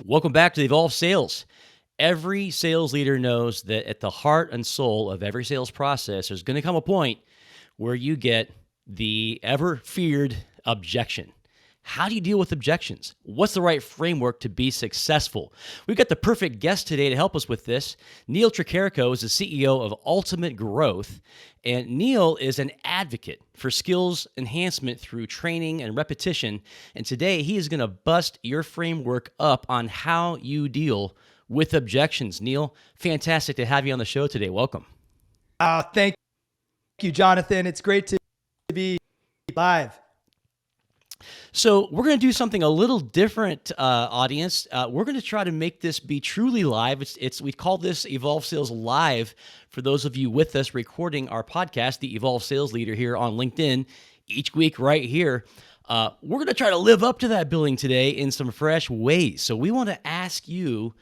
Welcome back to Evolve Sales. Every sales leader knows that at the heart and soul of every sales process, there's going to come a point where you get the ever-feared objection. How do you deal with objections? What's the right framework to be successful? We've got the perfect guest today to help us with this. Neal Tricarico is the CEO of Ultimate Growth, and Neal is an advocate for skills enhancement through training and repetition. And today he is going to bust your framework up on how you deal with objections. Neal, fantastic to have you on the show today. Welcome. Thank you, Jonathan. It's great to be live. So we're going to do something a little different, audience. We're going to try to make this be truly live. We call this Evolve Sales Live for those of you with us recording our podcast, the Evolve Sales Leader here on LinkedIn, each week right here. We're going to try to live up to that billing today in some fresh ways. So we want to ask you,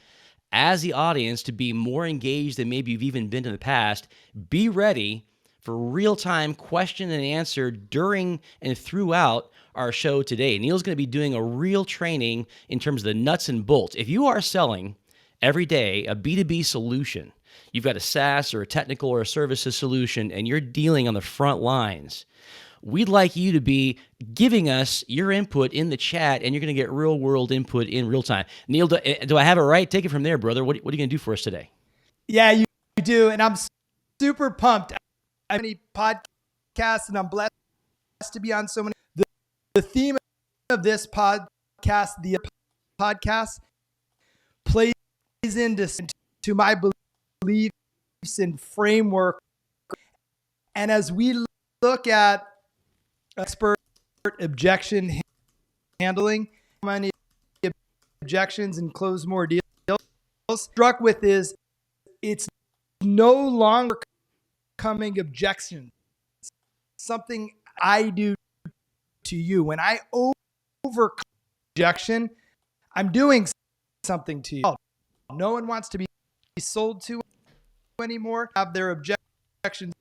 as the audience, to be more engaged than maybe you've even been in the past. Be ready for real-time question and answer during and throughout our show today. Neal's going to be doing a real training in terms of the nuts and bolts. If you are selling every day a B2B solution, you've got a SaaS or a technical or a services solution, and you're dealing on the front lines, we'd like you to be giving us your input in the chat, and you're going to get real-world input in real time. Neal, do I have it right? Take it from there, brother. What are you going to do for us today? Yeah, you do, and I'm super pumped. I have many podcasts, and I'm blessed to be on so many. The theme of this podcast, the podcast, plays into my beliefs and framework. And as we look at expert objection handling, how many objections and close more deals, struck with is it's no longer coming objections, something I do to you. When I overcome objection, I'm doing something to you. No one wants to be sold to anymore, have their objections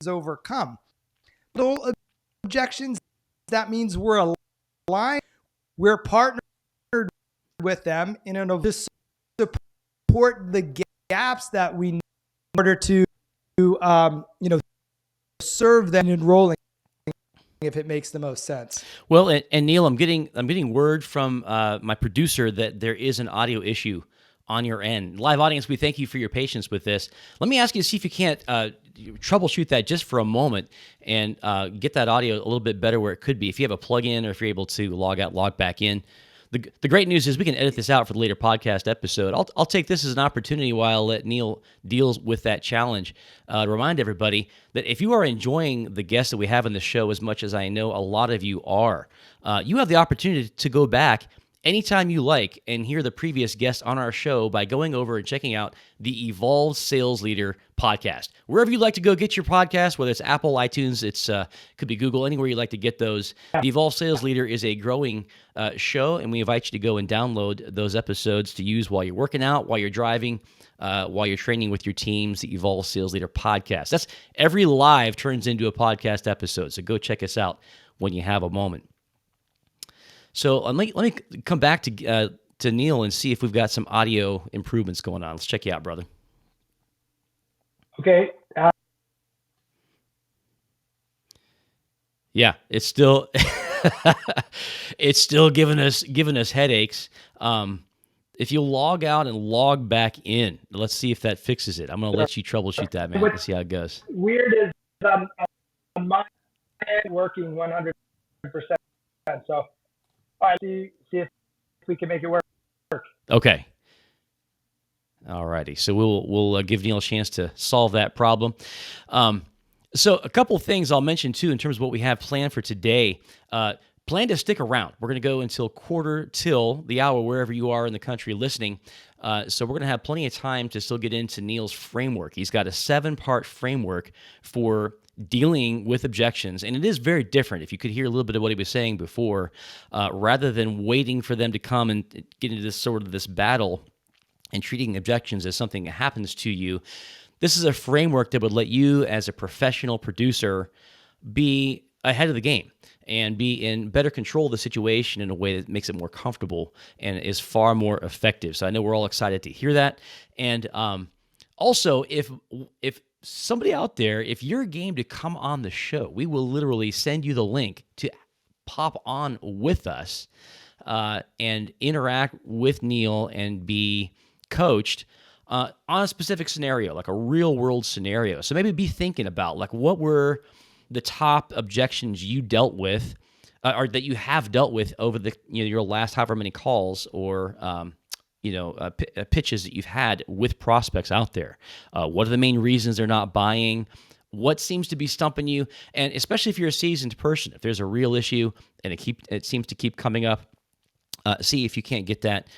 overcome. Little objections, that means we're aligned, we're partnered with them in order to support the gaps that we need in order to serve them in enrolling, if it makes the most sense. Well, and Neal, I'm getting word from my producer that there is an audio issue on your end. Live audience, we thank you for your patience with this. Let me ask you to see if you can't troubleshoot that just for a moment and get that audio a little bit better where it could be. If you have a plug-in or if you're able to log out, log back in. The great news is we can edit this out for the later podcast episode. I'll take this as an opportunity while I'll let Neal deal with that challenge. To remind everybody that if you are enjoying the guests that we have in the show as much as I know a lot of you are, you have the opportunity to go back anytime you like and hear the previous guests on our show by going over and checking out the Evolve Sales Leader podcast. Wherever you like to go get your podcast, whether it's Apple, iTunes, it's could be Google, anywhere you like to get those. The Evolve Sales Leader is a growing show, and we invite you to go and download those episodes to use while you're working out, while you're driving, while you're training with your teams, the Evolve Sales Leader podcast. That's every live turns into a podcast episode, so go check us out when you have a moment. So let me come back to Neal and see if we've got some audio improvements going on. Let's check you out, brother. Okay. Yeah, it's still it's still giving us headaches. If you log out and log back in, let's see if that fixes it. I'm going to let you troubleshoot that, man. Let's see how it goes. Weird is on my end working 100%. So, all right, see if we can make it work. Okay. All righty. So we'll give Neal a chance to solve that problem. So a couple of things I'll mention too in terms of what we have planned for today. Plan to stick around. We're going to go until quarter till the hour wherever you are in the country listening. So we're going to have plenty of time to still get into Neal's framework. He's got a 7-part framework for dealing with objections, and it is very different. If you could hear a little bit of what he was saying before, rather than waiting for them to come and get into this battle and treating objections as something that happens to you, this is a framework that would let you as a professional producer be ahead of the game. and be in better control of the situation in a way that makes it more comfortable and is far more effective. So I know we're all excited to hear that. And also, if somebody out there, if you're game to come on the show, we will literally send you the link to pop on with us and interact with Neal and be coached on a specific scenario, like a real world scenario. So maybe be thinking about like what were the top objections you dealt with or that you have dealt with over the your last however many calls or pitches that you've had with prospects out there. What are the main reasons they're not buying? What seems to be stumping you? And especially if you're a seasoned person, if there's a real issue and it seems to keep coming up, see if you can't get that.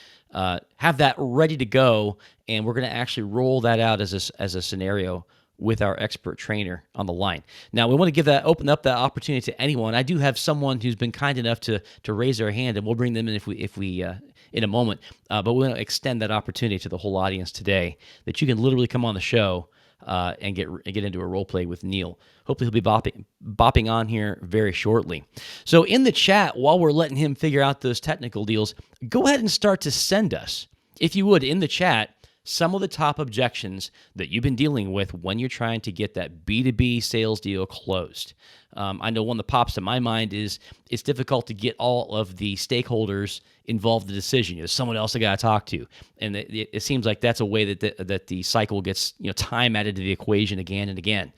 Have that ready to go, and we're going to actually roll that out as a scenario with our expert trainer on the line. Now, we want to open up that opportunity to anyone. I do have someone who's been kind enough to raise their hand, and we'll bring them in if we in a moment. But we want to extend that opportunity to the whole audience today that you can literally come on the show and get into a role play with Neal. Hopefully he'll be bopping on here very shortly. So in the chat, while we're letting him figure out those technical deals, go ahead and start to send us, if you would, in the chat, some of the top objections that you've been dealing with when you're trying to get that B2B sales deal closed. I know one that pops to my mind is it's difficult to get all of the stakeholders involved in the decision. There's someone else I got to talk to, and it seems like that's a way that the cycle gets time added to the equation again and again.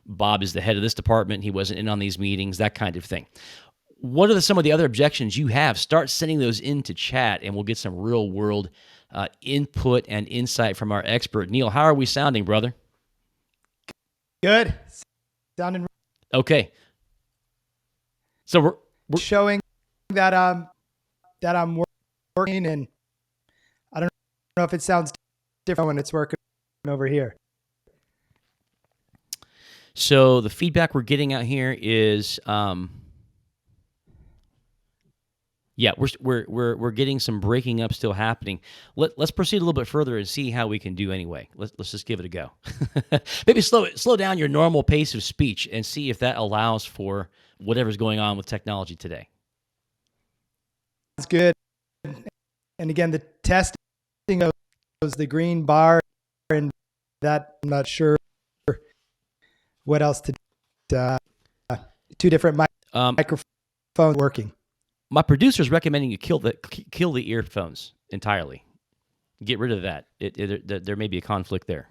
Bob is the head of this department; he wasn't in on these meetings, that kind of thing. What are some of the other objections you have? Start sending those into chat, and we'll get some real world input and insight from our expert. Neal, how are we sounding, brother? Good. Sounding okay. So we're showing that I'm working, and I don't know if it sounds different when it's working over here. So the feedback we're getting out here is yeah, we're getting some breaking up still happening. Let's proceed a little bit further and see how we can do anyway. Let's just give it a go. Maybe slow down your normal pace of speech and see if that allows for whatever's going on with technology today. That's good. And again, the testing of the green bar and that, I'm not sure what else to two different microphones working. My producer is recommending you kill the earphones entirely. Get rid of that. There may be a conflict there.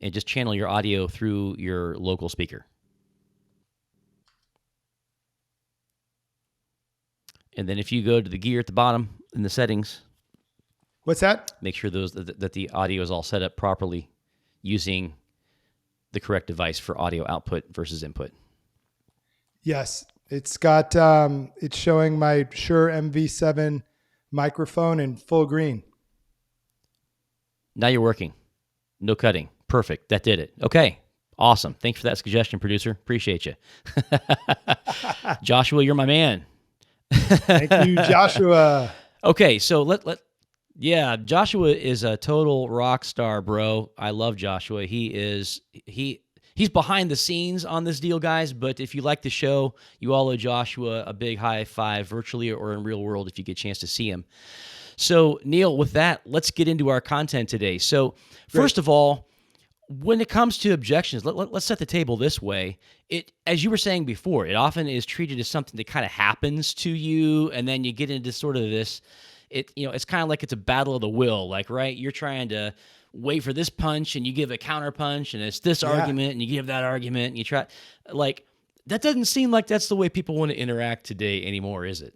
And just channel your audio through your local speaker. And then if you go to the gear at the bottom in the settings. What's that? Make sure that the audio is all set up properly using the correct device for audio output versus input. Yes. It's got, it's showing my Shure MV7 microphone in full green. Now you're working. No cutting. Perfect. That did it. Okay. Awesome. Thanks for that suggestion, producer. Appreciate you. Joshua, you're my man. Thank you, Joshua. Okay. So yeah, Joshua is a total rock star, bro. I love Joshua. He's behind the scenes on this deal, guys, but if you like the show, you all owe Joshua a big high five virtually or in real world if you get a chance to see him. So, Neal, with that, let's get into our content today. So, first of all, when it comes to objections, let's set the table this way. As you were saying before, it often is treated as something that kind of happens to you, and then you get into sort of this, it's kind of like it's a battle of the will, like, right? You're trying to wait for this punch and you give a counter punch and it's this argument and you give that argument and you try, like, that doesn't seem like that's the way people want to interact today anymore, is it?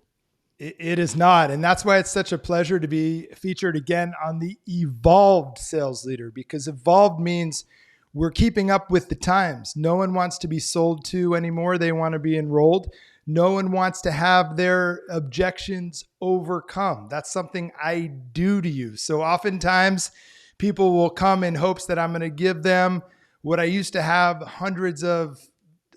It is not. And that's why it's such a pleasure to be featured again on the Evolved Sales Leader, because evolved means we're keeping up with the times. No one wants to be sold to anymore. They want to be enrolled. No one wants to have their objections overcome. That's something I do to you. So oftentimes people will come in hopes that I'm going to give them what I used to have hundreds of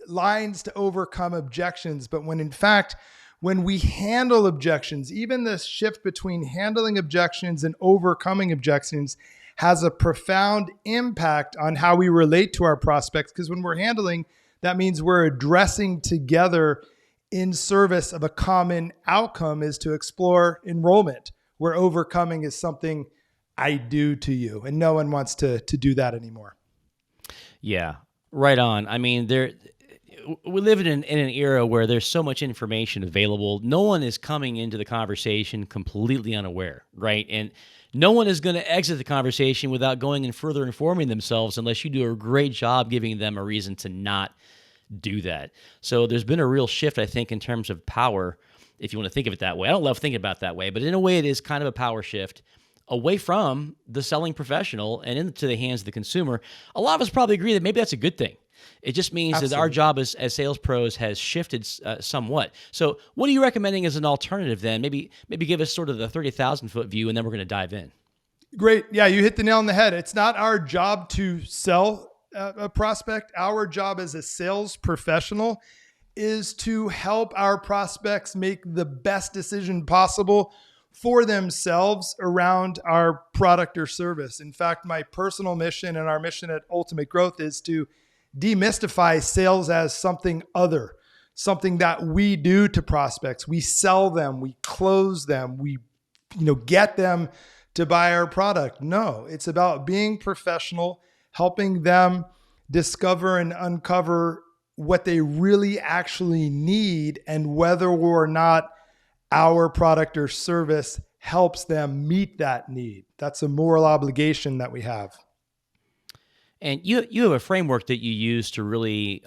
lines to overcome objections. But when in fact, when we handle objections, even the shift between handling objections and overcoming objections has a profound impact on how we relate to our prospects. Because when we're handling, That means we're addressing together in service of a common outcome is to explore enrollment, where overcoming is something I do to you, and no one wants to do that anymore. Yeah, right on. I mean, we live in an era where there's so much information available. No one is coming into the conversation completely unaware, right? And no one is going to exit the conversation without going and further informing themselves unless you do a great job giving them a reason to not do that. So there's been a real shift, I think, in terms of power, if you want to think of it that way. I don't love thinking about it that way, but in a way it is kind of a power shift away from the selling professional and into the hands of the consumer. A lot of us probably agree that maybe that's a good thing. It just means Absolutely. that our job as sales pros has shifted somewhat. So what are you recommending as an alternative then? Maybe give us sort of the 30,000-foot view, and then we're going to dive in. Great. Yeah, you hit the nail on the head. It's not our job to sell a prospect. Our job as a sales professional is to help our prospects make the best decision possible for themselves around our product or service. In fact, my personal mission and our mission at Ultimate Growth is to demystify sales as something other, something that we do to prospects. We sell them, we close them, we get them to buy our product. No, it's about being professional, helping them discover and uncover what they really actually need and whether or not our product or service helps them meet that need. That's a moral obligation that we have. And you have a framework that you use to really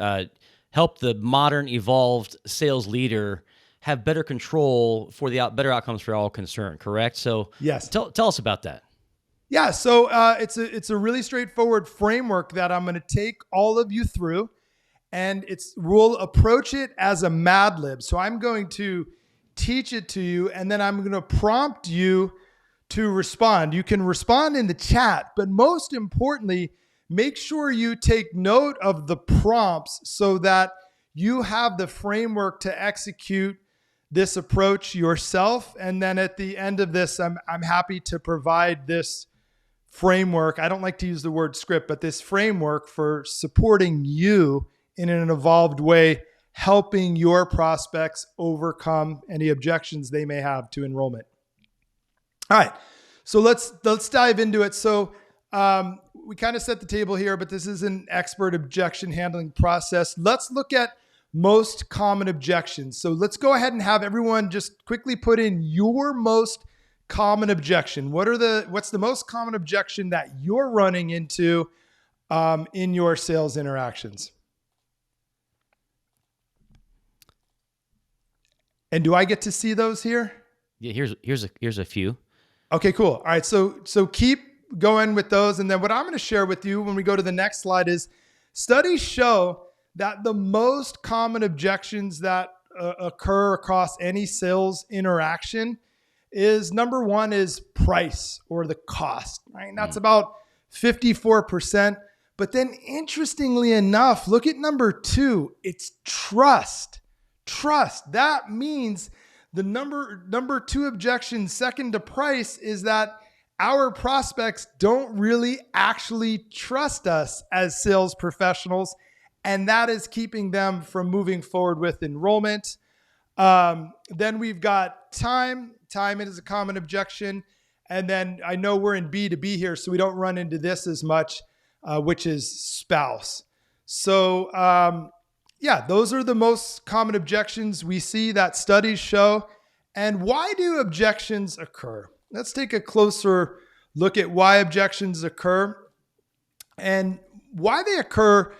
help the modern, evolved sales leader have better control for the better outcomes for all concerned, correct? So yes, tell us about that. Yeah, so it's a really straightforward framework that I'm going to take all of you through, and we'll approach it as a Mad Lib. So I'm going to teach it to you, and then I'm going to prompt you to respond. You can respond in the chat, but most importantly, make sure you take note of the prompts so that you have the framework to execute this approach yourself. And then at the end of this, I'm happy to provide this framework. I don't like to use the word script, but this framework for supporting you in an evolved way, helping your prospects overcome any objections they may have to enrollment. All right, so let's dive into it. So we kind of set the table here, but this is an expert objection handling process. Let's look at most common objections. So let's go ahead and have everyone just quickly put in your most common objection. What's the most common objection that you're running into in your sales interactions? And do I get to see those here? Yeah, here's a few. Okay, cool. All right, so keep going with those. And then what I'm going to share with you when we go to the next slide is studies show that the most common objections that occur across any sales interaction is number one is price or the cost, right? And that's about 54%. But then interestingly enough, look at number two, it's trust. Trust. That means the number two objection, second to price, is that our prospects don't really actually trust us as sales professionals, and that is keeping them from moving forward with enrollment. Then we've got time. Time is a common objection. And then I know we're in B2B here, so we don't run into this as much, which is spouse. So yeah, those are the most common objections we see that studies show. And why do objections occur? Let's take a closer look at why objections occur. And why they occur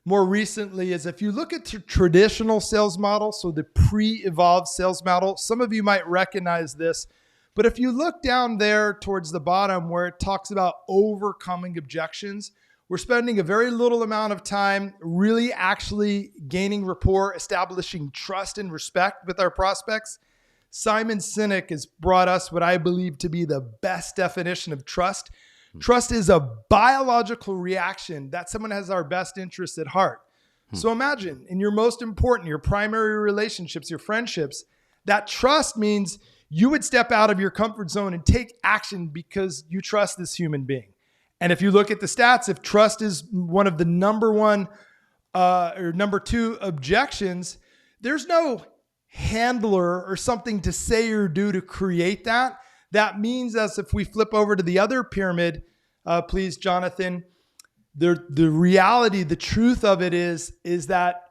more recently is if you look at the traditional sales model, so the pre-evolved sales model, some of you might recognize this, but if you look down there towards the bottom where it talks about overcoming objections, we're spending a very little amount of time really actually gaining rapport, establishing trust and respect with our prospects. Simon Sinek has brought us what I believe to be the best definition of trust. Trust is a biological reaction that someone has our best interests at heart. So imagine in your most important, your primary relationships, your friendships, that trust means you would step out of your comfort zone and take action because you trust this human being. And if you look at the stats, if trust is one of the number one or number 2, objections, there's no handler or something to say or do to create that. That means, as if we flip over to the other pyramid, please, Jonathan, the reality, the truth of it is that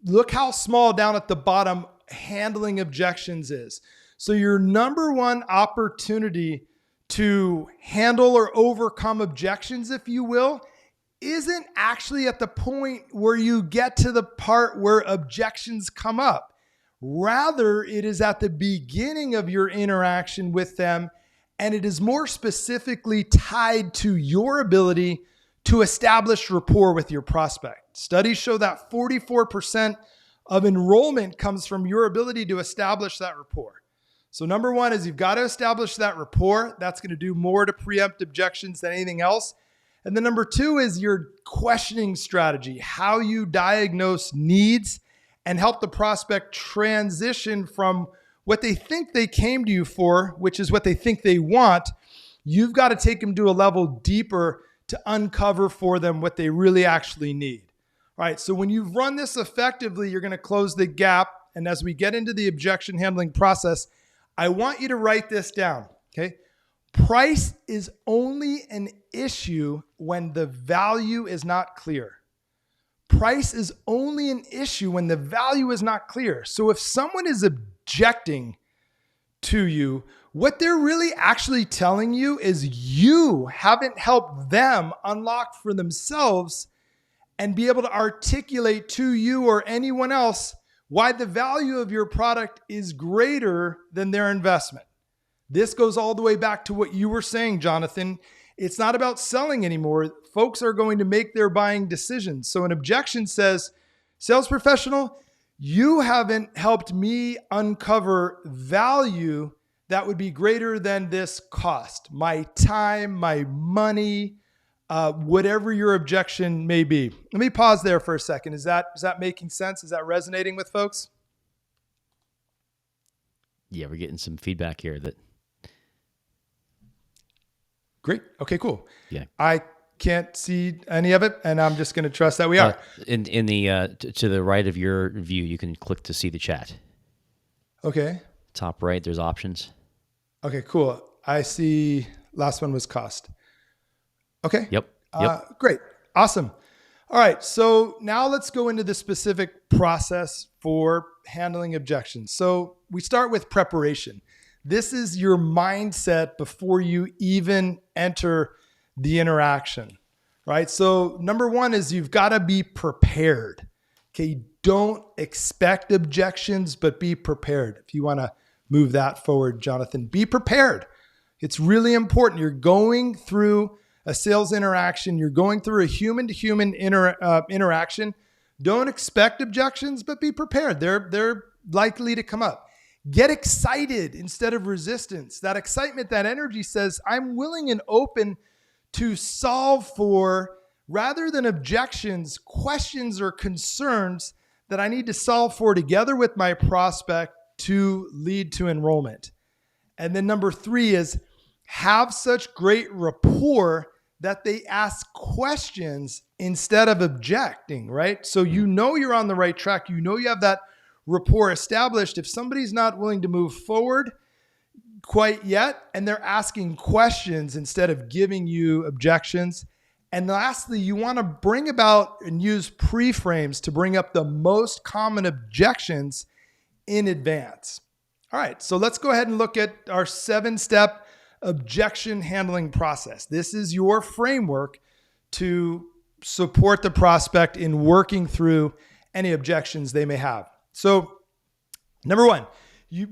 look how small down at the bottom handling objections is. So your number one opportunity to handle or overcome objections, if you will, isn't actually at the point where you get to the part where objections come up. Rather, it is at the beginning of your interaction with them, and it is more specifically tied to your ability to establish rapport with your prospect. Studies show that 44% of enrollment comes from your ability to establish that rapport. So number 1 is you've got to establish that rapport. That's going to do more to preempt objections than anything else. And then number 2 is your questioning strategy, how you diagnose needs and help the prospect transition from what they think they came to you for, which is what they think they want. You've got to take them to a level deeper to uncover for them what they really actually need. All right, so when you've run this effectively, you're going to close the gap. And as we get into the objection handling process, I want you to write this down, okay? Price is only an issue when the value is not clear. Price is only an issue when the value is not clear. So if someone is objecting to you, what they're really actually telling you is you haven't helped them unlock for themselves and be able to articulate to you or anyone else why the value of your product is greater than their investment. This goes all the way back to what you were saying, Jonathan. It's not about selling anymore. Folks are going to make their buying decisions. So an objection says, sales professional, you haven't helped me uncover value that would be greater than this cost. My time, my money, whatever your objection may be. Let me pause there for a second. Is that making sense? Is that resonating with folks? Yeah, we're getting some feedback here that. Great. Okay, cool. Yeah. I can't see any of it, and I'm just going to trust that we are. In the to the right of your view, you can click to see the chat. Okay. Top right, there's options. Okay, cool. I see. Last one was cost. Okay. Yep. Great. Awesome. All right. So now let's go into the specific process for handling objections. So we start with preparation. This is your mindset before you even enter the interaction, right? So number 1 is you've got to be prepared. Okay. Don't expect objections, but be prepared. If you want to move that forward, Jonathan, be prepared. It's really important. You're going through a sales interaction. You're going through a human-to-human interaction. Don't expect objections, but be prepared. They're likely to come up. Get excited instead of resistance. That excitement, that energy says, I'm willing and open to solve for, rather than objections, questions or concerns that I need to solve for together with my prospect to lead to enrollment. And then number 3 is have such great rapport that they ask questions instead of objecting, right? So you know you're on the right track. You know you have that rapport established. If somebody's not willing to move forward quite yet, and they're asking questions instead of giving you objections. And lastly, you want to bring about and use pre-frames to bring up the most common objections in advance. All right, so let's go ahead and look at our 7-step objection handling process. This is your framework to support the prospect in working through any objections they may have. So number 1,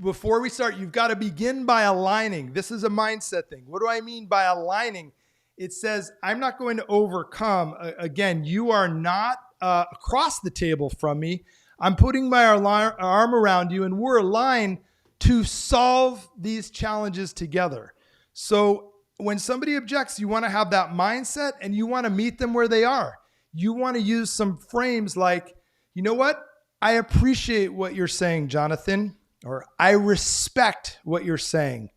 before we start, you've got to begin by aligning. This is a mindset thing. What do I mean by aligning? It says, I'm not going to overcome. Again, you are not across the table from me. I'm putting my arm around you, and we're aligned to solve these challenges together. So when somebody objects, you want to have that mindset, and you want to meet them where they are. You want to use some frames like, you know what? I appreciate what you're saying, Jonathan, or I respect what you're saying.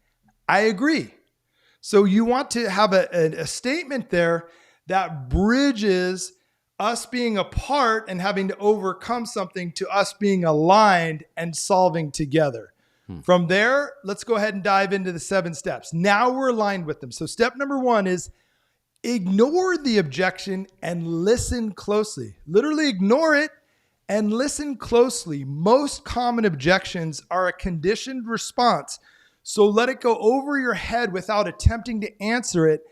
I agree. So you want to have a statement there that bridges us being apart and having to overcome something to us being aligned and solving together. From there, let's go ahead and dive into the 7 steps. Now we're aligned with them. So step number 1 is ignore the objection and listen closely. Literally ignore it and listen closely. Most common objections are a conditioned response. So let it go over your head without attempting to answer it,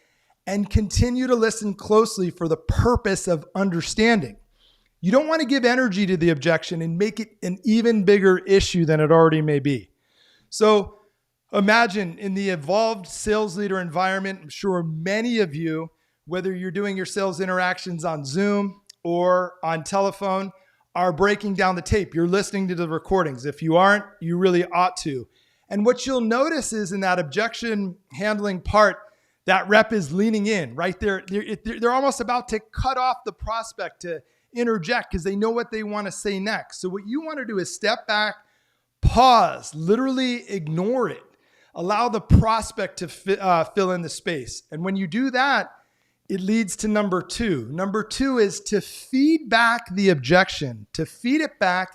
and continue to listen closely for the purpose of understanding. You don't want to give energy to the objection and make it an even bigger issue than it already may be. So imagine in the evolved sales leader environment, I'm sure many of you, whether you're doing your sales interactions on Zoom or on telephone, are breaking down the tape. You're listening to the recordings. If you aren't, you really ought to. And what you'll notice is in that objection handling part, that rep is leaning in right there. They're almost about to cut off the prospect to interject because they know what they want to say next. So what you want to do is step back, pause, literally ignore it. Allow the prospect to fill in the space. And when you do that, it leads to number 2. Number 2 is to feed back the objection, to feed it back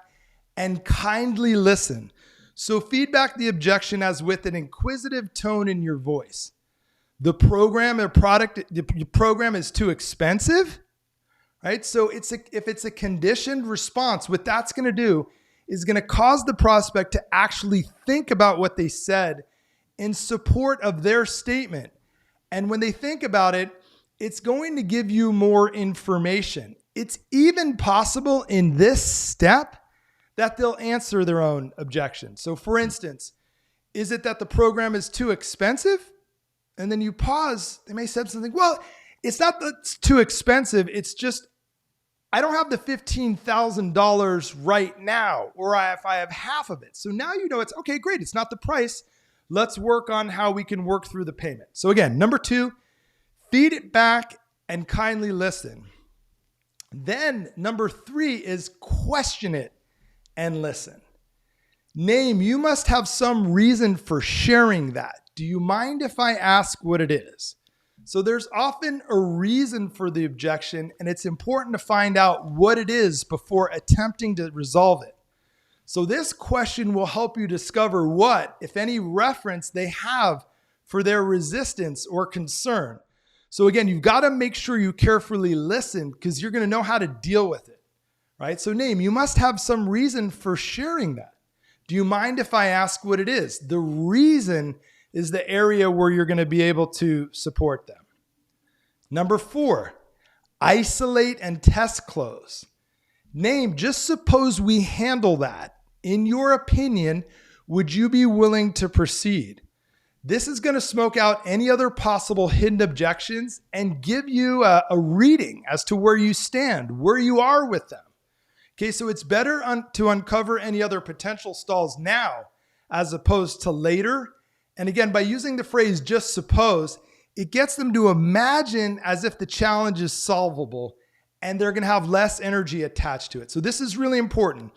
and kindly listen. So feedback the objection as with an inquisitive tone in your voice. The program or product, the program is too expensive, right? So if it's a conditioned response, what that's going to do is going to cause the prospect to actually think about what they said in support of their statement. And when they think about it, it's going to give you more information. It's even possible in this step that they'll answer their own objection. So for instance, is it that the program is too expensive? And then you pause, they may say something, well, it's not that it's too expensive. It's just, I don't have the $15,000 right now, or if I have half of it. So now you know it's okay, great. It's not the price. Let's work on how we can work through the payment. So again, number 2, feed it back and kindly listen. Then number 3 is question it and listen. Name, you must have some reason for sharing that. Do you mind if I ask what it is? So there's often a reason for the objection, and it's important to find out what it is before attempting to resolve it. So this question will help you discover what, if any, reference they have for their resistance or concern. So again, you've got to make sure you carefully listen because you're going to know how to deal with it, right? So name, you must have some reason for sharing that. Do you mind if I ask what it is? The reason is the area where you're going to be able to support them. Number 4, isolate and test close. Name, just suppose we handle that. In your opinion, would you be willing to proceed? This is going to smoke out any other possible hidden objections and give you a reading as to where you stand, where you are with them. Okay, so it's better to uncover any other potential stalls now as opposed to later. And again, by using the phrase just suppose, it gets them to imagine as if the challenge is solvable and they're going to have less energy attached to it. So this is really important.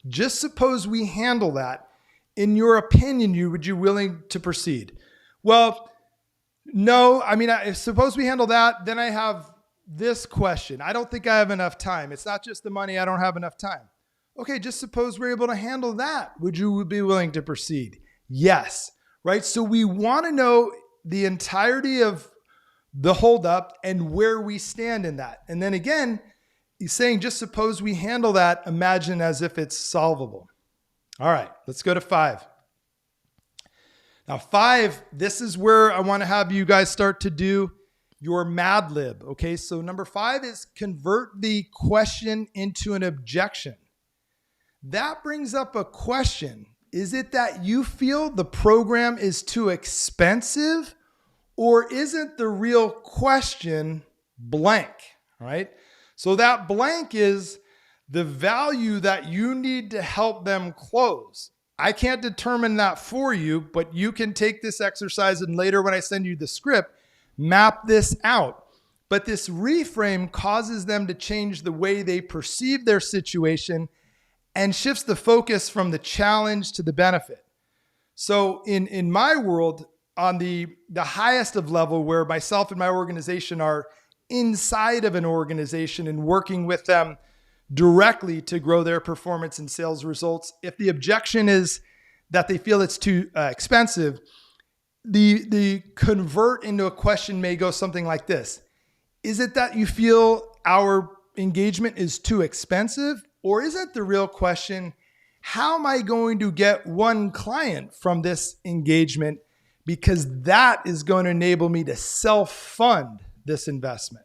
Just suppose we handle that. In your opinion, would you willing to proceed? Well, no. I mean, suppose we handle that, then I have this question. I don't think I have enough time. It's not just the money. I don't have enough time. Okay, just suppose we're able to handle that. Would you be willing to proceed? Yes. Right? So we want to know the entirety of the holdup and where we stand in that. And then again, he's saying, just suppose we handle that, imagine as if it's solvable. All right, let's go to 5. Now 5, this is where I want to have you guys start to do your Mad Lib. Okay, so number 5 is convert the question into an objection. That brings up a question. Is it that you feel the program is too expensive, or isn't the real question blank, right? So that blank is the value that you need to help them close. I can't determine that for you, but you can take this exercise and later when I send you the script, map this out. But this reframe causes them to change the way they perceive their situation and shifts the focus from the challenge to the benefit. So in my world, on the highest of level where myself and my organization are inside of an organization and working with them directly to grow their performance and sales results. If the objection is that they feel it's too expensive, the convert into a question may go something like this. Is it that you feel our engagement is too expensive? Or is it the real question, how am I going to get one client from this engagement? Because that is going to enable me to self-fund this investment.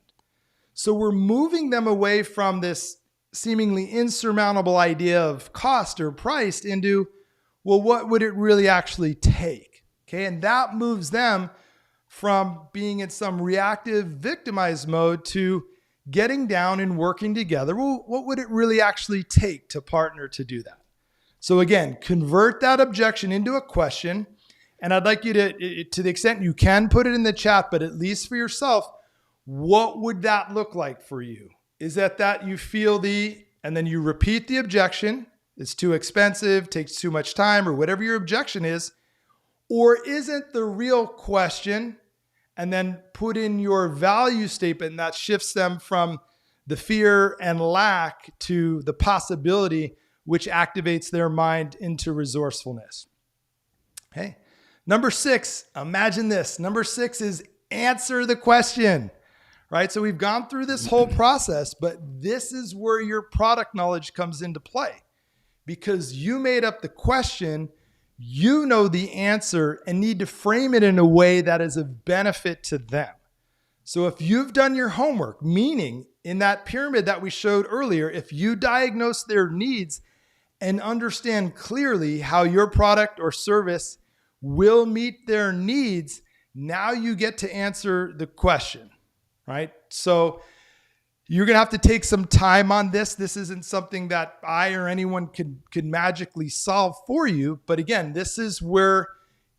So we're moving them away from this seemingly insurmountable idea of cost or price into, well, what would it really actually take? Okay, and that moves them from being in some reactive, victimized mode to getting down and working together. Well, what would it really actually take to partner to do that? So again, convert that objection into a question. And I'd like you to the extent you can put it in the chat, but at least for yourself, what would that look like for you? Is that you feel and then you repeat the objection, it's too expensive, takes too much time, or whatever your objection is, or isn't the real question, and then put in your value statement that shifts them from the fear and lack to the possibility, which activates their mind into resourcefulness. Okay. Number 6, imagine this. Number 6 is answer the question, right? So we've gone through this whole process, but this is where your product knowledge comes into play because you made up the question, you know the answer and need to frame it in a way that is of benefit to them. So if you've done your homework, meaning in that pyramid that we showed earlier, if you diagnose their needs and understand clearly how your product or service will meet their needs, now you get to answer the question, right? So you're going to have to take some time on this. This isn't something that I or anyone could magically solve for you. But again, this is where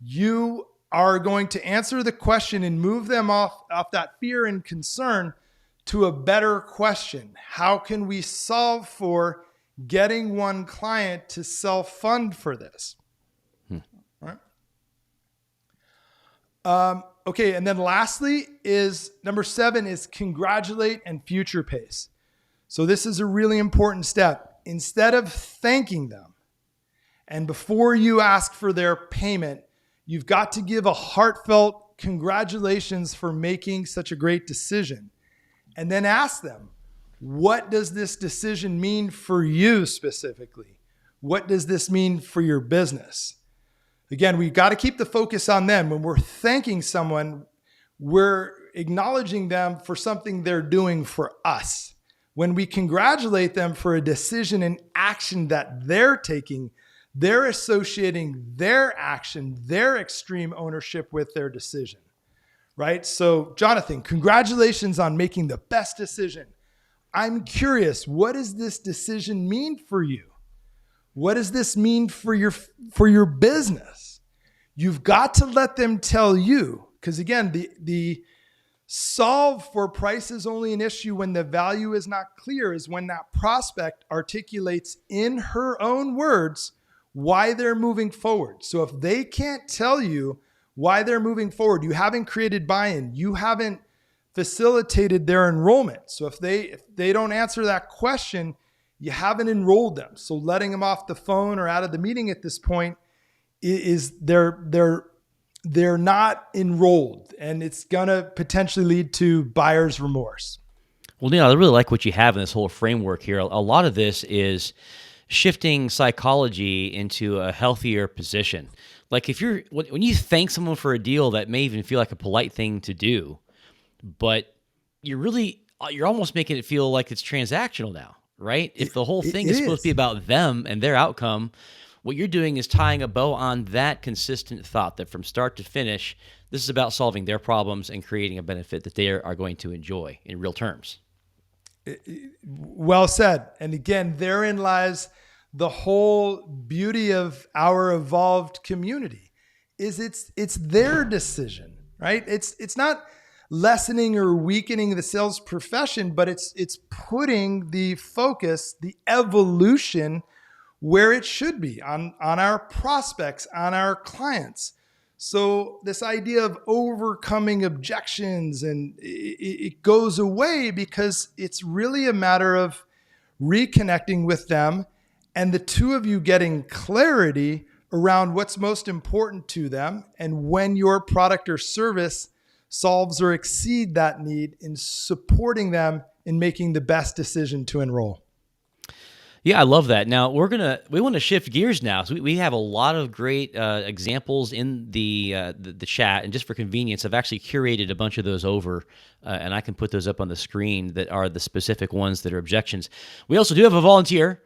you are going to answer the question and move them off that fear and concern to a better question. How can we solve for getting one client to self-fund for this? Okay, and then lastly is number 7 is congratulate and future pace. So this is a really important step. Instead of thanking them, and before you ask for their payment, you've got to give a heartfelt congratulations for making such a great decision. And then ask them, what does this decision mean for you specifically? What does this mean for your business? Again, we've got to keep the focus on them. When we're thanking someone, we're acknowledging them for something they're doing for us. When we congratulate them for a decision and action that they're taking, they're associating their action, their extreme ownership with their decision, right? So, Jonathan, congratulations on making the best decision. I'm curious, what does this decision mean for you? What does this mean for your business? You've got to let them tell you, because again, the solve for price is only an issue when the value is not clear, is when that prospect articulates in her own words why they're moving forward. So if they can't tell you why they're moving forward, you haven't created buy-in, you haven't facilitated their enrollment. So if they don't answer that question, you haven't enrolled them. So letting them off the phone or out of the meeting at this point is they're not enrolled, and it's gonna potentially lead to buyer's remorse. Well, Neal, I really like what you have in this whole framework here. A lot of this is shifting psychology into a healthier position. Like when you thank someone for a deal, that may even feel like a polite thing to do, but you're almost making it feel like it's transactional now. Right? If the whole thing is supposed to be about them and their outcome, what you're doing is tying a bow on that consistent thought that from start to finish, this is about solving their problems and creating a benefit that they are going to enjoy in real terms. Well said. And again, therein lies the whole beauty of our evolved community. It's their decision, right? It's not lessening or weakening the sales profession, but it's putting the focus, the evolution where it should be on our prospects, on our clients. So this idea of overcoming objections, and it goes away because it's really a matter of reconnecting with them and the two of you getting clarity around what's most important to them and when your product or service solves or exceed that need in supporting them in making the best decision to enroll. Yeah, I love that. Now we want to shift gears now. So we have a lot of great examples in the chat, and just for convenience, I've actually curated a bunch of those over, and I can put those up on the screen that are the specific ones that are objections. We also do have a volunteer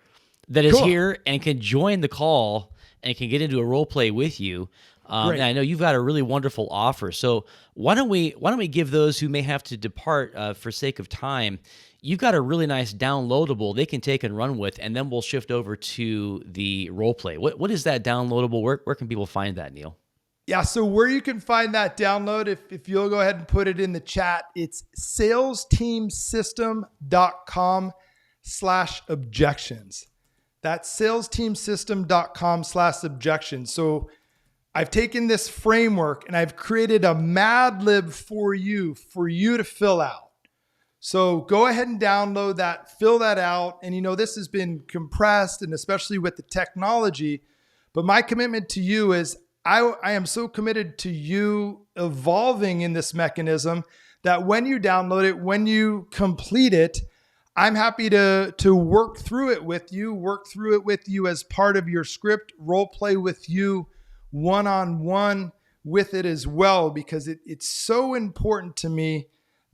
that is here and can join the call and can get into a role play with you. And I know you've got a really wonderful offer. So why don't we give those who may have to depart for sake of time? You've got a really nice downloadable they can take and run with, and then we'll shift over to the role play. What is that downloadable? Where can people find that, Neal? Yeah, so where you can find that download, if you'll go ahead and put it in the chat, it's salesteamsystem.com/objections. That's salesteamsystem.com/objections. So I've taken this framework and I've created a Mad Lib for you to fill out. So go ahead and download that, fill that out. And this has been compressed, and especially with the technology, but my commitment to you is I am so committed to you evolving in this mechanism that when you download it, when you complete it, I'm happy to work through it with you as part of your script, role play with you one-on-one with it as well, because it's so important to me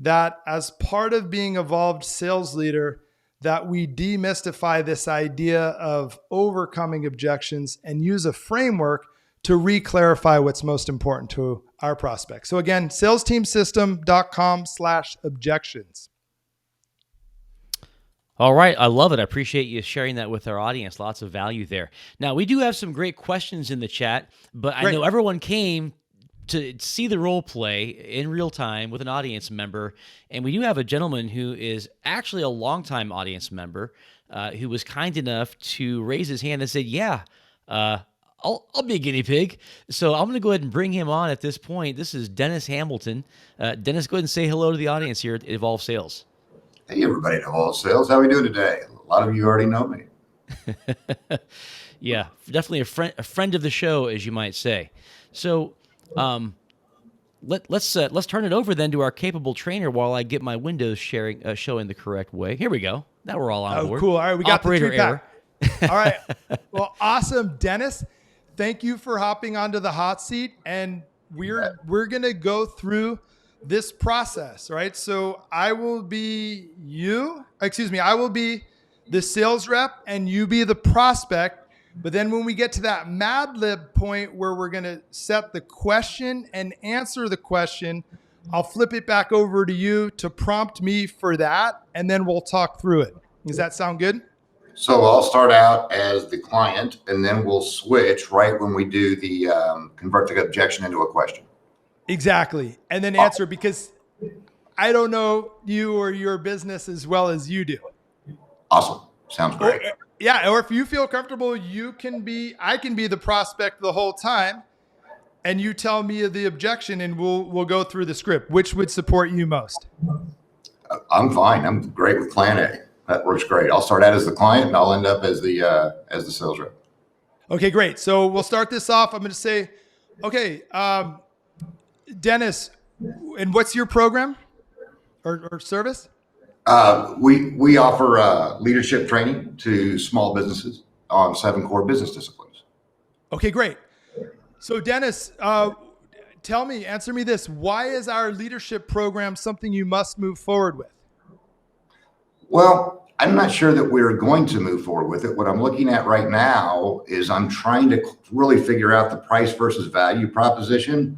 that as part of being evolved sales leader, that we demystify this idea of overcoming objections and use a framework to re-clarify what's most important to our prospects. So again, salesteamsystem.com/objections. All right. I love it. I appreciate you sharing that with our audience. Lots of value there. Now, we do have some great questions in the chat, but I know everyone came to see the role play in real time with an audience member. And we do have a gentleman who is actually a longtime audience member who was kind enough to raise his hand and said, yeah, I'll be a guinea pig. So I'm going to go ahead and bring him on at this point. This is Dennis Hamilton. Dennis, go ahead and say hello to the audience here at Evolve Sales. Hey, everybody at Evolve Sales. How are we doing today? A lot of you already know me. Yeah, definitely a friend of the show, as you might say. So let's turn it over then to our capable trainer while I get my windows showing the correct way. Here we go. Now we're all on board. Oh, cool. All right, we got operator the error. All right. Well, awesome, Dennis. Thank you for hopping onto the hot seat, and we're going to go through this process, right? So I will be the sales rep and you be the prospect. But then when we get to that Mad Lib point where we're going to set the question and answer the question, I'll flip it back over to you to prompt me for that, and then we'll talk through it. Does that sound good? So I'll start out as the client, and then we'll switch right when we do the convert the objection into a question. Exactly. And then answer, because I don't know you or your business as well as you do. Awesome. Sounds great. Or if you feel comfortable, I can be the prospect the whole time, and you tell me the objection, and we'll go through the script. Which would support you most? I'm fine. I'm great with Plan A. That works great. I'll start out as the client, and I'll end up as the sales rep. Okay, great. So we'll start this off. I'm going to say, okay, Dennis, and what's your program or service? We offer leadership training to small businesses on 7 core business disciplines. Okay, great. So Dennis, answer me this. Why is our leadership program something you must move forward with? Well, I'm not sure that we're going to move forward with it. What I'm looking at right now is I'm trying to really figure out the price versus value proposition.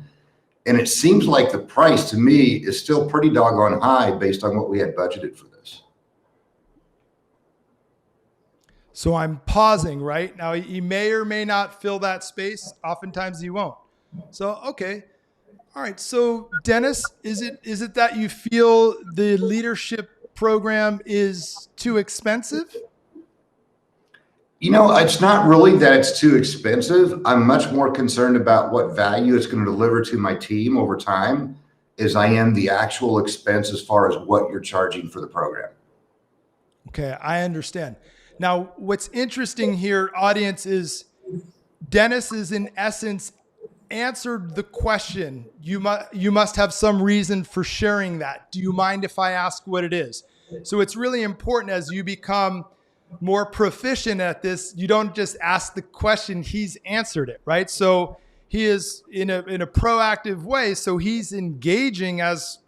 And it seems like the price to me is still pretty doggone high based on what we had budgeted for this. So I'm pausing right now. He may or may not fill that space. Oftentimes he won't. So, okay. All right. So Dennis, is it that you feel the leadership program is too expensive? It's not really that it's too expensive. I'm much more concerned about what value it's going to deliver to my team over time as I am the actual expense as far as what you're charging for the program. Okay, I understand. Now, what's interesting here, audience, is Dennis is in essence answered the question. You must have some reason for sharing that. Do you mind if I ask what it is? So it's really important as you become more proficient at this, you don't just ask the question, he's answered it, right? So he is in a proactive way. So he's engaging as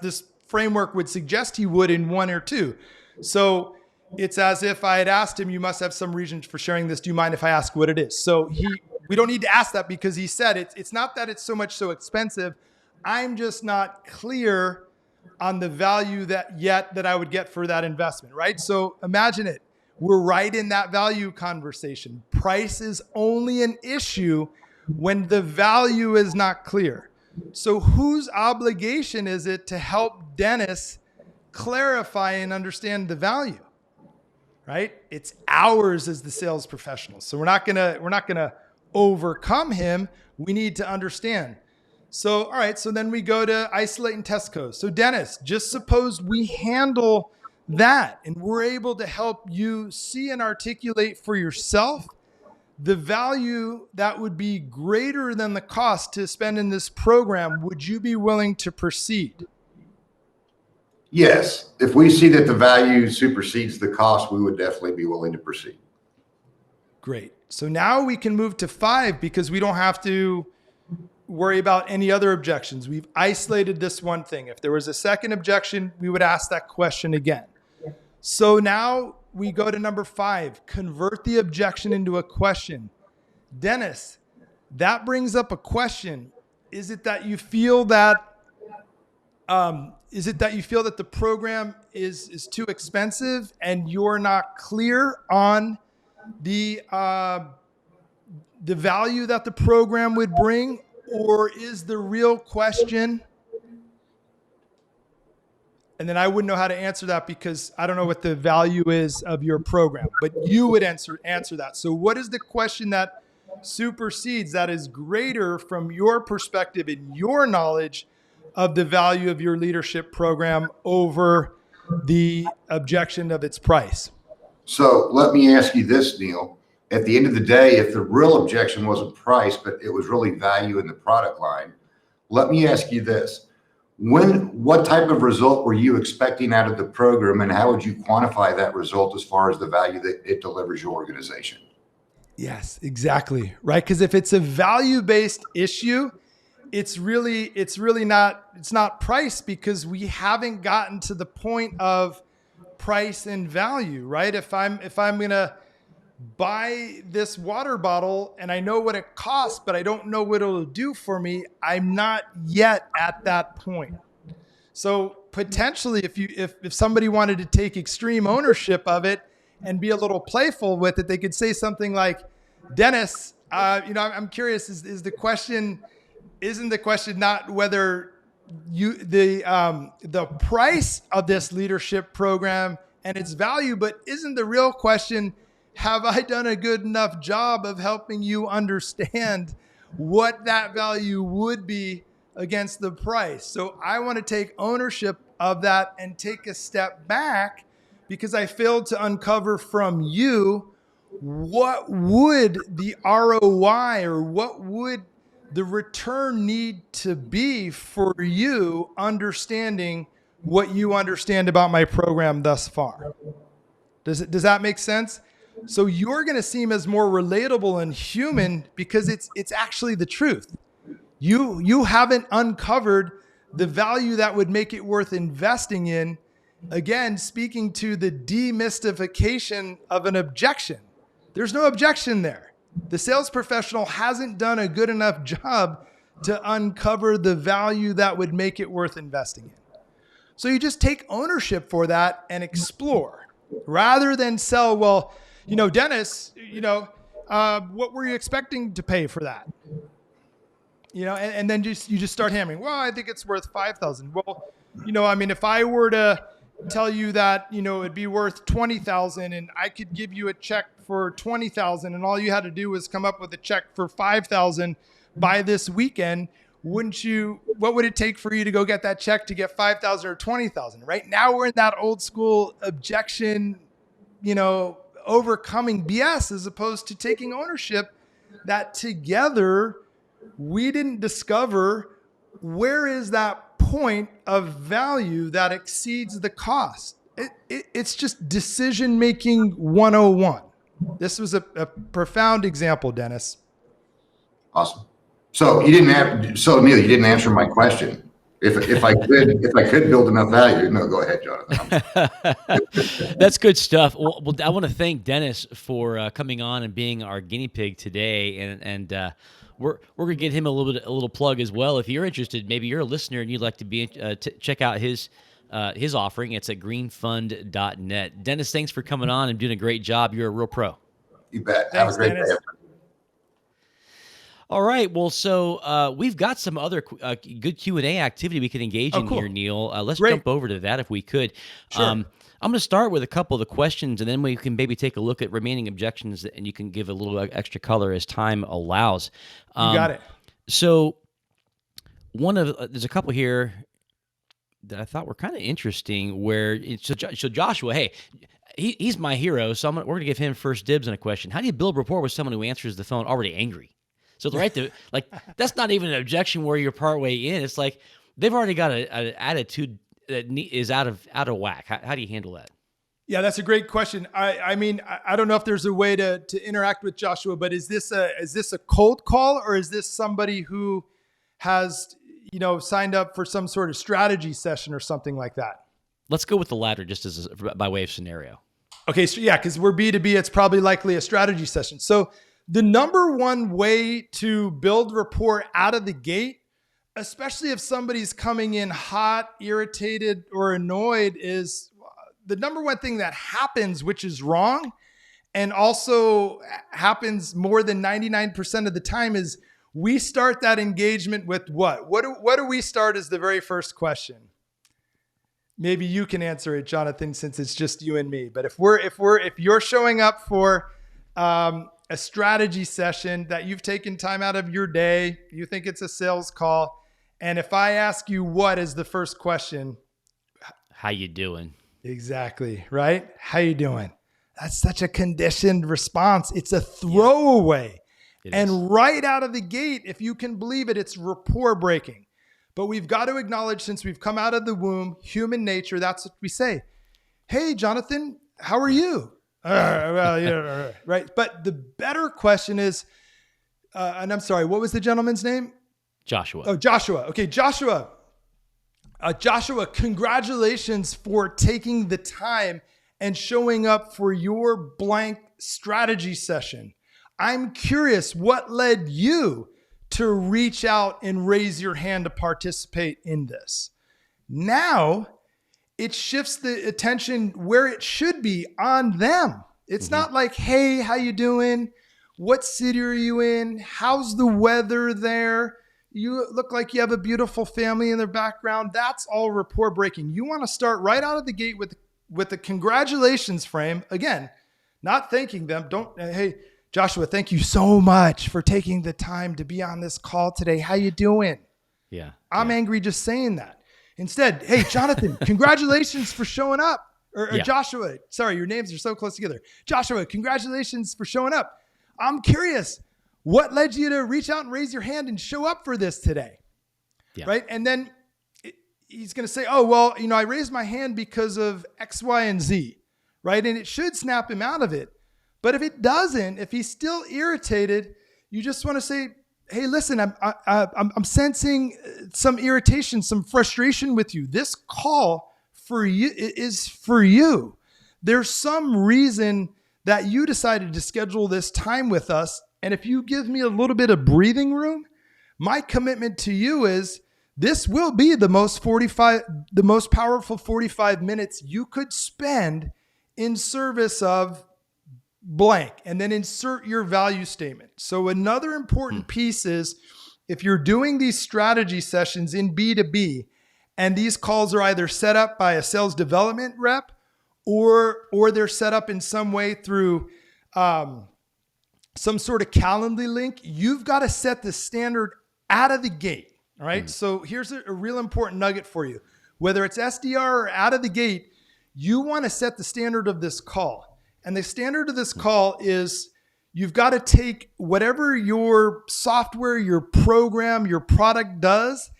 this framework would suggest he would in 1 or 2. So it's as if I had asked him, you must have some reason for sharing this. Do you mind if I ask what it is? So we don't need to ask that because he said it's not that it's so expensive. I'm just not clear on the value that I would get for that investment, right? So imagine it. We're right in that value conversation. Price is only an issue when the value is not clear. So whose obligation is it to help Dennis clarify and understand the value, right? It's ours as the sales professional. So we're not gonna overcome him. We need to understand. So, all right, so then we go to isolate and test codes. So Dennis, just suppose we handle that and we're able to help you see and articulate for yourself the value that would be greater than the cost to spend in this program. Would you be willing to proceed? Yes. If we see that the value supersedes the cost, we would definitely be willing to proceed. Great. So now we can move to 5 because we don't have to worry about any other objections. We've isolated this one thing. If there was a second objection, we would ask that question again. So now we go to number 5, convert the objection into a question. Dennis, that brings up a question. Is it that you feel that the program is too expensive and you're not clear on the value that the program would bring? Or is the real question, and then I wouldn't know how to answer that because I don't know what the value is of your program, but you would answer that. So what is the question that supersedes, that is greater from your perspective and your knowledge of the value of your leadership program over the objection of its price? So let me ask you this, Neal. At the end of the day, if the real objection wasn't price, but it was really value in the product line, let me ask you this. What type of result were you expecting out of the program, and how would you quantify that result as far as the value that it delivers your organization? Yes, exactly. Right. Because if it's a value-based issue, it's not price, because we haven't gotten to the point of price and value, right? If I'm going to buy this water bottle and I know what it costs, but I don't know what it'll do for me, I'm not yet at that point. So potentially if somebody wanted to take extreme ownership of it and be a little playful with it, they could say something like, Dennis, I'm curious, isn't the question not whether the price of this leadership program and its value, but isn't the real question, have I done a good enough job of helping you understand what that value would be against the price? So I want to take ownership of that and take a step back because I failed to uncover from you what would the ROI or what would the return need to be for you understanding what you understand about my program thus far. Does that make sense? So you're going to seem as more relatable and human because it's actually the truth. You haven't uncovered the value that would make it worth investing in. Again, speaking to the demystification of an objection. There's no objection there. The sales professional hasn't done a good enough job to uncover the value that would make it worth investing in. So you just take ownership for that and explore rather than sell, well, Dennis, what were you expecting to pay for that? And then you just start hammering. Well, I think it's worth $5,000. Well, if I were to tell you that, it'd be worth 20,000 and I could give you a check for 20,000 and all you had to do was come up with a check for 5,000 by this weekend, what would it take for you to go get that check to get 5,000 or 20,000? Right now we're in that old school objection, overcoming BS as opposed to taking ownership that together we didn't discover where is that point of value that exceeds the cost. It's just decision-making 101. This was a profound example, Dennis. Awesome. So Neal, you didn't answer my question. If I could build enough value, no, go ahead, Jonathan. That's good stuff. Well, I want to thank Dennis for coming on and being our guinea pig today, and we're gonna get him a little plug as well. If you're interested, maybe you're a listener and you'd like to be check out his offering. It's at greenfund.net. Dennis, thanks for coming on and doing a great job. You're a real pro. You bet. Thanks, Have a great Dennis. day. All right. Well, so we've got some other good Q&A activity we could engage in cool. here, Neal. Let's Great. jump over to that if we could. Sure. I'm going to start with a couple of the questions, and then we can maybe take a look at remaining objections, and you can give a little extra color as time allows. You got it. So there's a couple here that I thought were kind of interesting. So Joshua, hey, he's my hero, so we're going to give him first dibs on a question. How do you build rapport with someone who answers the phone already angry? So that's not even an objection where you're partway in. It's like they've already got an attitude that is out of whack. How do you handle that? Yeah, that's a great question. I mean, I don't know if there's a way to interact with Joshua, but is this a cold call or is this somebody who has, signed up for some sort of strategy session or something like that? Let's go with the latter just by way of scenario. Okay. So yeah, because we're B2B, it's probably likely a strategy session. So the number one way to build rapport out of the gate, especially if somebody's coming in hot, irritated, or annoyed, is the number one thing that happens, which is wrong, and also happens more than 99% of the time, is we start that engagement with what? What do we start as the very first question? Maybe you can answer it, Jonathan, since it's just you and me. But if you're showing up for a strategy session that you've taken time out of your day, you think it's a sales call, and if I ask you what is the first question? How you doing? Exactly, right? How you doing? That's such a conditioned response. It's a throwaway. And right out of the gate, if you can believe it, it's rapport breaking. But we've got to acknowledge, since we've come out of the womb, human nature, that's what we say. Hey, Jonathan, how are you? Well, yeah, right. But the better question is, and I'm sorry, what was the gentleman's name? Joshua. Oh, Joshua. Okay, Joshua. Joshua, congratulations for taking the time and showing up for your blank strategy session. I'm curious, what led you to reach out and raise your hand to participate in this? Now, it shifts the attention where it should be, on them. It's not like, hey, how you doing? What city are you in? How's the weather there? You look like you have a beautiful family in the background. That's all rapport breaking. You want to start right out of the gate with the congratulations frame. Again, not thanking them. Hey, Joshua, thank you so much for taking the time to be on this call today. How you doing? Yeah. I'm angry just saying that. Instead, hey, Jonathan, congratulations for showing up. Or Joshua, sorry, your names are so close together. Joshua, congratulations for showing up. I'm curious, what led you to reach out and raise your hand and show up for this today? Yeah. Right? And then he's going to say, oh, well, I raised my hand because of X, Y, and Z. Right? And it should snap him out of it. But if it doesn't, if he's still irritated, you just want to say, hey, listen, I'm sensing some irritation, some frustration with you. This call for you is for you. There's some reason that you decided to schedule this time with us. And if you give me a little bit of breathing room, my commitment to you is this will be the most powerful 45 minutes you could spend in service of blank, and then insert your value statement. So another important piece is, if you're doing these strategy sessions in B2B, And these calls are either set up by a sales development rep or they're set up in some way through some sort of Calendly link. You've got to set the standard out of the gate. All right. So here's a real important nugget for you. Whether it's SDR or out of the gate, you want to set the standard of this call. And the standard of this call is you've got to take whatever your software, your program, your product does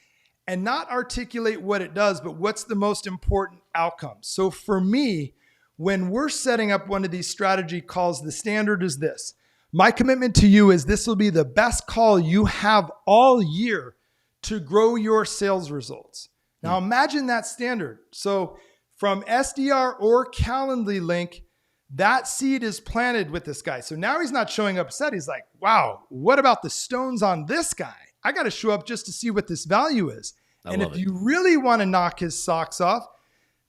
and not articulate what it does, but what's the most important outcome. So for me, when we're setting up one of these strategy calls, the standard is this. My commitment to you is this will be the best call you have all year to grow your sales results. Now imagine that standard. So from SDR or Calendly link, that seed is planted with this guy. So now he's not showing up upset. He's like, wow, what about the stones on this guy? I got to show up just to see what this value is. And if you really want to knock his socks off,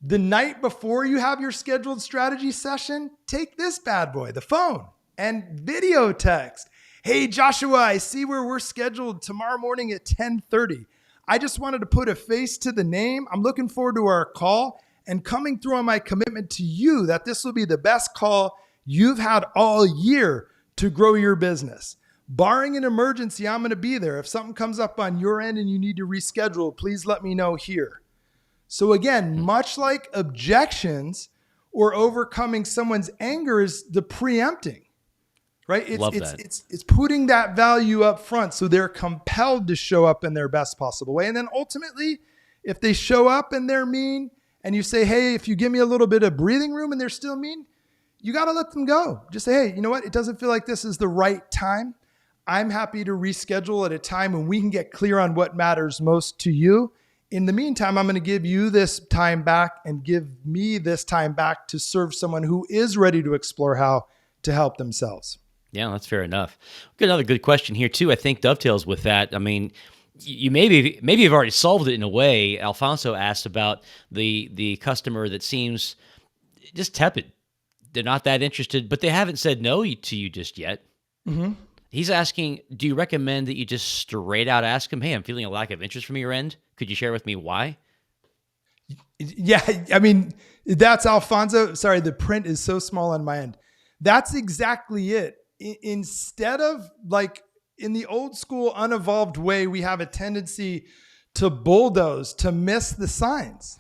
the night before you have your scheduled strategy session, take this bad boy, the phone, and video text. Hey, Joshua, I see where we're scheduled tomorrow morning at 10:30. I just wanted to put a face to the name. I'm looking forward to our call and coming through on my commitment to you that this will be the best call you've had all year to grow your business. Barring an emergency, I'm going to be there. If something comes up on your end and you need to reschedule, please let me know here. So again, much like objections or overcoming someone's anger is the preempting, right? It's putting that value up front so they're compelled to show up in their best possible way. And then ultimately, if they show up and they're mean and you say, hey, if you give me a little bit of breathing room and they're still mean, you got to let them go. Just say, hey, you know what? It doesn't feel like this is the right time. I'm happy to reschedule at a time when we can get clear on what matters most to you. In the meantime, I'm going to give you this time back and give me this time back to serve someone who is ready to explore how to help themselves. Yeah, that's fair enough. Got another good question here too. I think dovetails with that. I mean, you maybe you've already solved it in a way. Alfonso asked about the customer that seems just tepid. They're not that interested, but they haven't said no to you just yet. Mm-hmm. He's asking, do you recommend that you just straight out ask him, hey, I'm feeling a lack of interest from your end. Could you share with me why? Yeah, I mean, that's Alfonso. Sorry, the print is so small on my end. That's exactly it. Instead of like in the old school, unevolved way, we have a tendency to bulldoze, to miss the signs.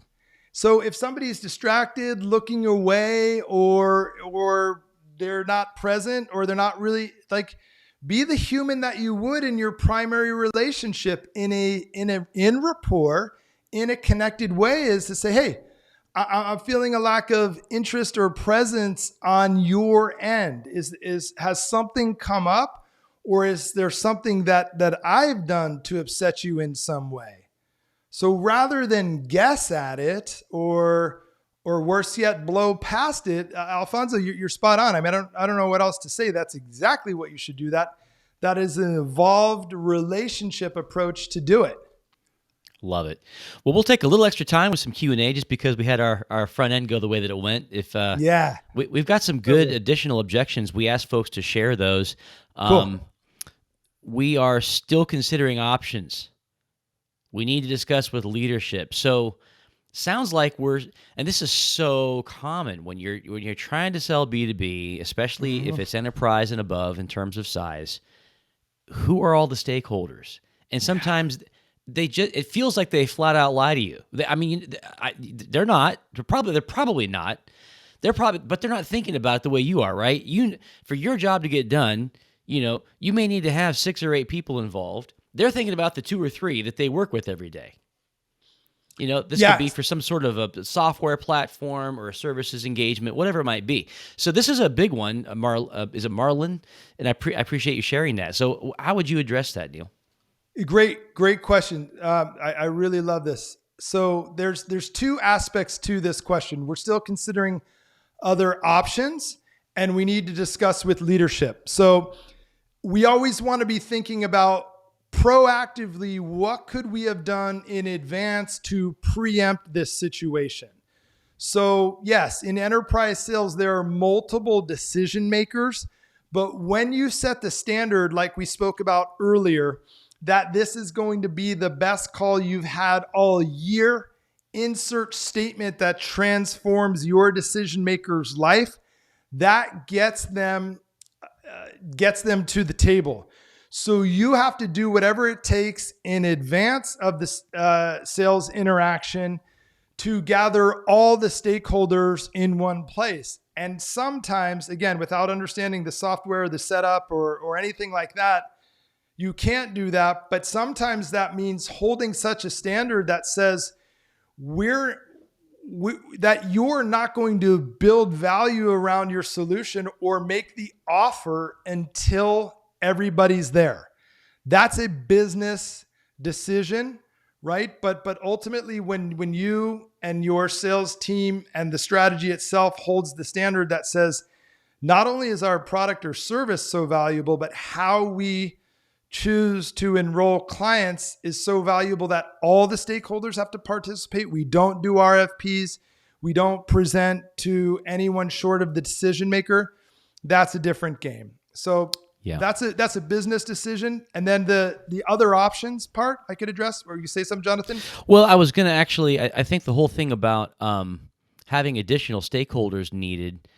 So if somebody's distracted, looking away, or they're not present, or they're not really like, be the human that you would in your primary relationship in rapport, in a connected way, is to say, hey, I'm feeling a lack of interest or presence on your end. Has something come up, or is there something that I've done to upset you in some way? So rather than guess at it or worse yet, blow past it, Alfonso, you're spot on. I mean, I don't know what else to say. That's exactly what you should do. That is an evolved relationship approach to do it. Love it. Well, we'll take a little extra time with some Q&A just because we had our front end go the way that it went. We've got some good additional objections. We asked folks to share those. Cool. We are still considering options. We need to discuss with leadership. So sounds like and this is so common when you're trying to sell B2B, especially if it's enterprise and above in terms of size. Who are all the stakeholders? And sometimes it feels like they flat out lie to you. They're not. They're probably not. But they're not thinking about it the way you are, right? For your job to get done, you may need to have 6 or 8 people involved. They're thinking about the 2 or 3 that they work with every day. This could be for some sort of a software platform or a services engagement, whatever it might be. So this is a big one. Is it Marlon? And I appreciate you sharing that. So how would you address that, Neal? Great question. I really love this. So there's 2 aspects to this question. We're still considering other options, and we need to discuss with leadership. So we always want to be thinking about proactively, what could we have done in advance to preempt this situation? So yes, in enterprise sales, there are multiple decision makers, but when you set the standard, like we spoke about earlier, that this is going to be the best call you've had all year, insert statement that transforms your decision maker's life, that gets them to the table. So you have to do whatever it takes in advance of the sales interaction to gather all the stakeholders in one place. And sometimes, again, without understanding the software, the setup, or anything like that, you can't do that. But sometimes that means holding such a standard that says that you're not going to build value around your solution or make the offer until everybody's there. That's a business decision, right? But ultimately, when you and your sales team and the strategy itself holds the standard that says, not only is our product or service so valuable, but how we choose to enroll clients is so valuable that all the stakeholders have to participate. We don't do RFPs. We don't present to anyone short of the decision maker. That's a different game. So yeah, that's a business decision. And then the other options part I could address, or you say something, Jonathan? Well, I was going to actually, I think the whole thing about having additional stakeholders needed,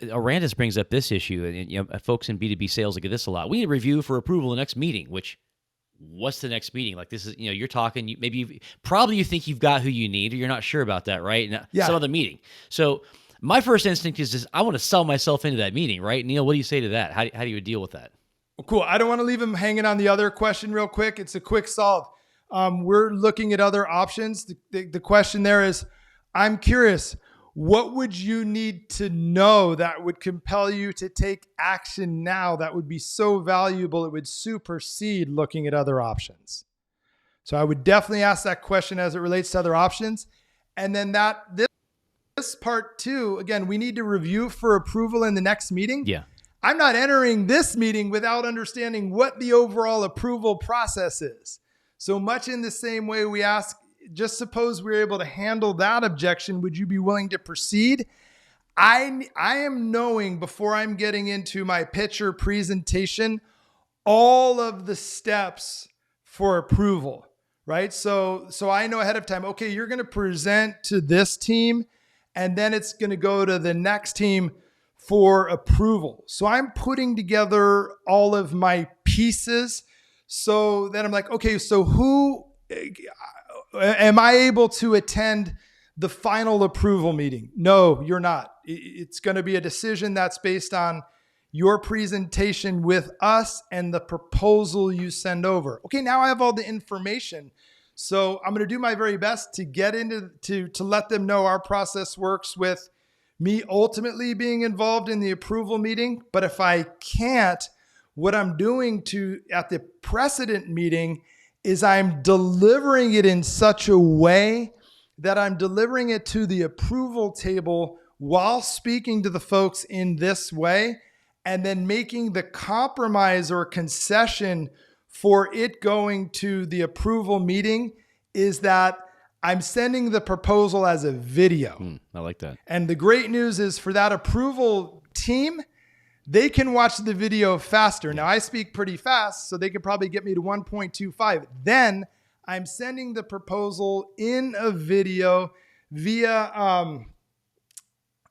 Arandis brings up this issue, and folks in B2B sales get this a lot. We need a review for approval the next meeting, which what's the next meeting? Like this is, you're talking, probably you think you've got who you need, or you're not sure about that, right? Yeah. Some other meeting. So my first instinct is just, I want to sell myself into that meeting, right? Neal, what do you say to that? How do you deal with that? Well, cool. I don't want to leave him hanging on the other question real quick. It's a quick solve. We're looking at other options. The question there is, I'm curious, what would you need to know that would compel you to take action now that would be so valuable it would supersede looking at other options? So I would definitely ask that question as it relates to other options. And then this part too, again, we need to review for approval in the next meeting. Yeah. I'm not entering this meeting without understanding what the overall approval process is. So much in the same way we ask, just suppose we're able to handle that objection, would you be willing to proceed? I am knowing before I'm getting into my pitch or presentation, all of the steps for approval, right? So I know ahead of time, okay, you're going to present to this team, and then it's going to go to the next team for approval. So I'm putting together all of my pieces so that I'm like, okay, so who am I able to attend the final approval meeting? No, you're not. It's going to be a decision that's based on your presentation with us and the proposal you send over. Okay, now I have all the information. So I'm going to do my very best to get into to let them know our process works with me ultimately being involved in the approval meeting. But if I can't, what I'm doing at the precedent meeting is I'm delivering it in such a way that I'm delivering it to the approval table while speaking to the folks in this way, and then making the compromise or concession for it going to the approval meeting is that I'm sending the proposal as a video. I like that. And the great news is for that approval team, they can watch the video faster. Now I speak pretty fast, so they could probably get me to 1.25. Then I'm sending the proposal in a video via,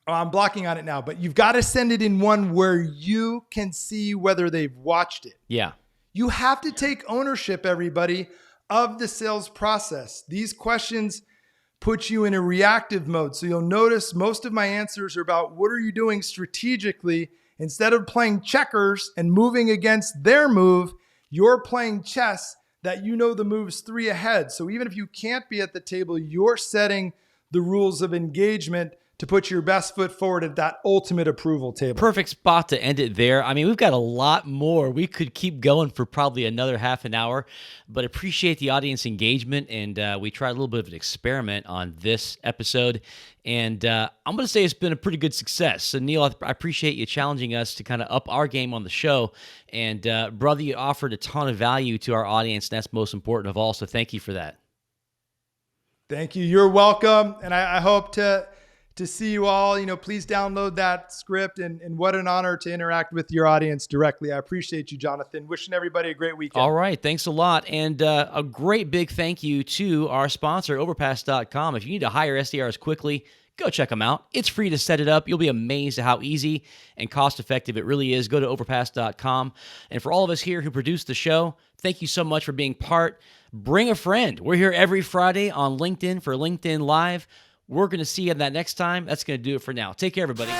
I'm blocking on it now, but you've got to send it in one where you can see whether they've watched it. Yeah. You have to take ownership, everybody, of the sales process. These questions put you in a reactive mode. So you'll notice most of my answers are about what are you doing strategically. Instead of playing checkers and moving against their move, you're playing chess that you know the move's 3 ahead. So even if you can't be at the table, you're setting the rules of engagement to put your best foot forward at that ultimate approval table. Perfect spot to end it there. I mean, we've got a lot more. We could keep going for probably another half an hour, but appreciate the audience engagement. And we tried a little bit of an experiment on this episode. And I'm going to say it's been a pretty good success. So, Neal, I appreciate you challenging us to kind of up our game on the show. And, brother, you offered a ton of value to our audience. And that's most important of all. So thank you for that. Thank you. You're welcome. And I hope to to see you all. Please download that script, and what an honor to interact with your audience directly. I appreciate you, Jonathan. Wishing everybody a great weekend. All right. Thanks a lot. And a great big thank you to our sponsor, Overpass.com. If you need to hire SDRs quickly, go check them out. It's free to set it up. You'll be amazed at how easy and cost effective it really is. Go to Overpass.com. And for all of us here who produce the show, thank you so much for being part. Bring a friend. We're here every Friday on LinkedIn for LinkedIn Live. We're going to see you that next time. That's going to do it for now. Take care, everybody.